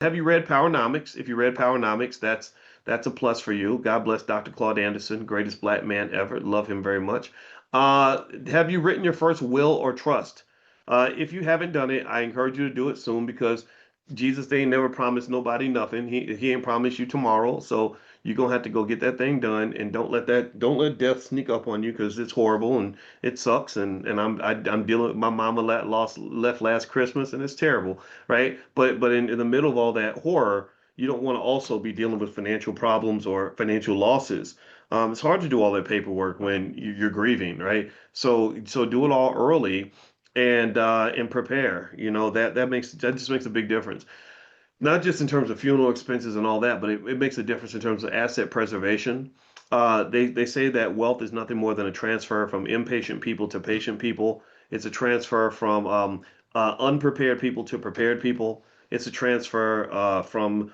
Have you read PowerNomics? If you read PowerNomics, that's a plus for you. God bless Dr. Claude Anderson, greatest black man ever. Love him very much. Have you written your first will or trust? If you haven't done it, I encourage you to do it soon because Jesus, they ain't never promised nobody nothing. He ain't promised you tomorrow. So you're gonna have to go get that thing done and don't let death sneak up on you because it's horrible and it sucks. I'm dealing with my mama left last Christmas and it's terrible, right? But in the middle of all that horror, you don't want to also be dealing with financial problems or financial losses. It's hard to do all that paperwork when you're grieving, right? So do it all early and prepare. You know that just makes a big difference. Not just in terms of funeral expenses and all that, but it makes a difference in terms of asset preservation. They say that wealth is nothing more than a transfer from impatient people to patient people. It's a transfer from unprepared people to prepared people. It's a transfer from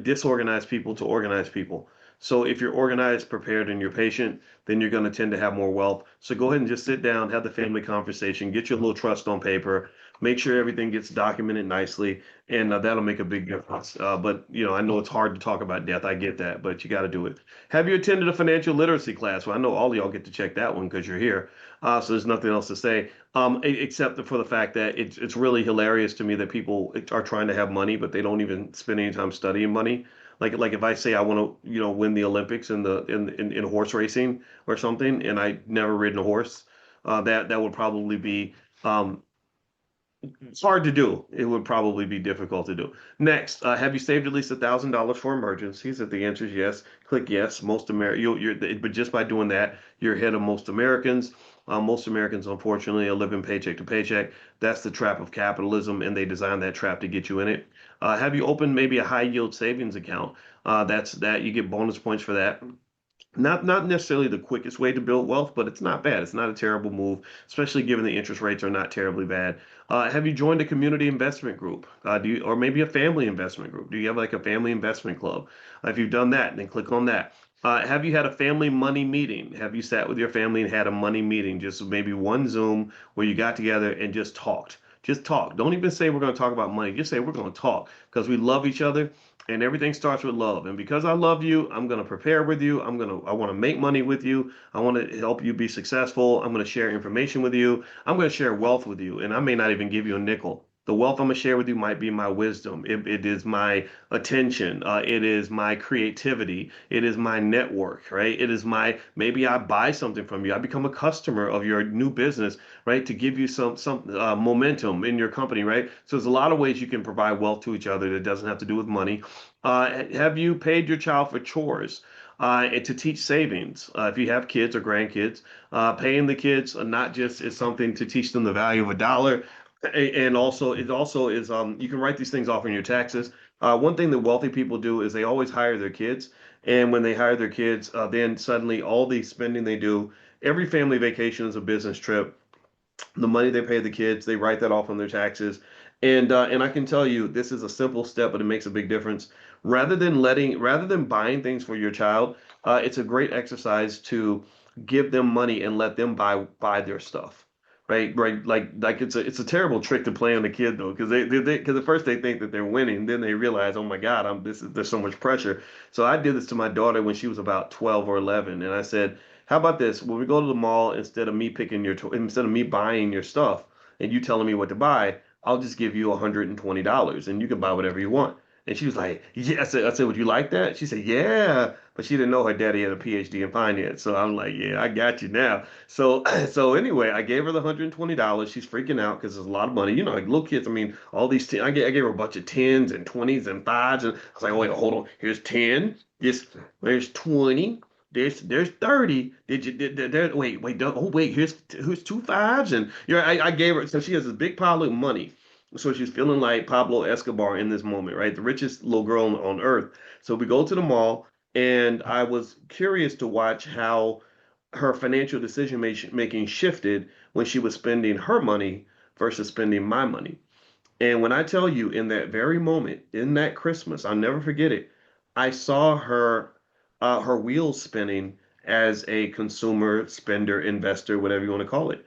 disorganized people to organized people. So if you're organized, prepared, and you're patient, then you're going to tend to have more wealth. So go ahead and just sit down, have the family conversation, get your little trust on paper, make sure everything gets documented nicely, and that'll make a big difference. But I know it's hard to talk about death. I get that, but you got to do it. Have you attended a financial literacy class? Well, I know all of y'all get to check that one because you're here. So there's nothing else to say, except for the fact that it's really hilarious to me that people are trying to have money, but they don't even spend any time studying money. Like if I say I want to, win the Olympics in horse racing or something, and I never ridden a horse, that would probably be um, it's hard to do. It would probably be difficult to do. Next, have you saved at least $1,000 for emergencies? If the answer is yes, click yes. But just by doing that, you're ahead of most Americans. Most Americans, unfortunately, are living paycheck to paycheck. That's the trap of capitalism, and they designed that trap to get you in it. Have you opened maybe a high yield savings account? That's that you get bonus points for that. Not necessarily the quickest way to build wealth, but it's not bad. It's not a terrible move, especially given the interest rates are not terribly bad. Have you joined a community investment group? Or maybe a family investment group? Do you have like a family investment club? If you've done that, then click on that. Have you had a family money meeting? Have you sat with your family and had a money meeting? Just maybe one Zoom where you got together and just talked. Just talk. Don't even say we're going to talk about money. Just say we're going to talk because we love each other and everything starts with love. And because I love you, I'm going to prepare with you. I want to make money with you. I want to help you be successful. I'm going to share information with you. I'm going to share wealth with you. And I may not even give you a nickel. The wealth I'm going to share with you might be my wisdom. It is my attention. It is my creativity. It is my network, right? It is maybe I buy something from you. I become a customer of your new business, right? To give you some momentum in your company, right? So there's a lot of ways you can provide wealth to each other that doesn't have to do with money. Have you paid your child for chores? And to teach savings, if you have kids or grandkids, paying the kids not just is something to teach them the value of a dollar, and also it also is you can write these things off on your taxes. One thing that wealthy people do is they always hire their kids, and when they hire their kids, then suddenly all the spending they do, every family vacation is a business trip. The money they pay the kids, they write that off on their taxes. And I can tell you, this is a simple step, but it makes a big difference. Rather than buying things for your child, it's a great exercise to give them money and let them buy their stuff. Right. Like it's a terrible trick to play on the kid though, because because at first they think that they're winning, then they realize, oh my God, there's so much pressure. So I did this to my daughter when she was about 12 or 11, and I said, how about this? When we go to the mall, instead of me buying your stuff and you telling me what to buy, I'll just give you $120 and you can buy whatever you want. And she was like, yeah. I said, would you like that? She said, yeah. But she didn't know her daddy had a PhD in finance. So I'm like, yeah, I got you now. So so anyway, I gave her the $120. She's freaking out because it's a lot of money. Like little kids, I mean, all these I gave her a bunch of tens and twenties and fives. And I was like, oh, wait, hold on. Here's 10. There's 20. There's 30. Wait, oh wait, here's two fives. And I gave her, so she has this big pile of money. So she's feeling like Pablo Escobar in this moment, right? The richest little girl on earth. So we go to the mall, and I was curious to watch how her financial making shifted when she was spending her money versus spending my money. And when I tell you, in that very moment, in that Christmas, I'll never forget it. I saw her wheels spinning as a consumer, spender, investor, whatever you want to call it.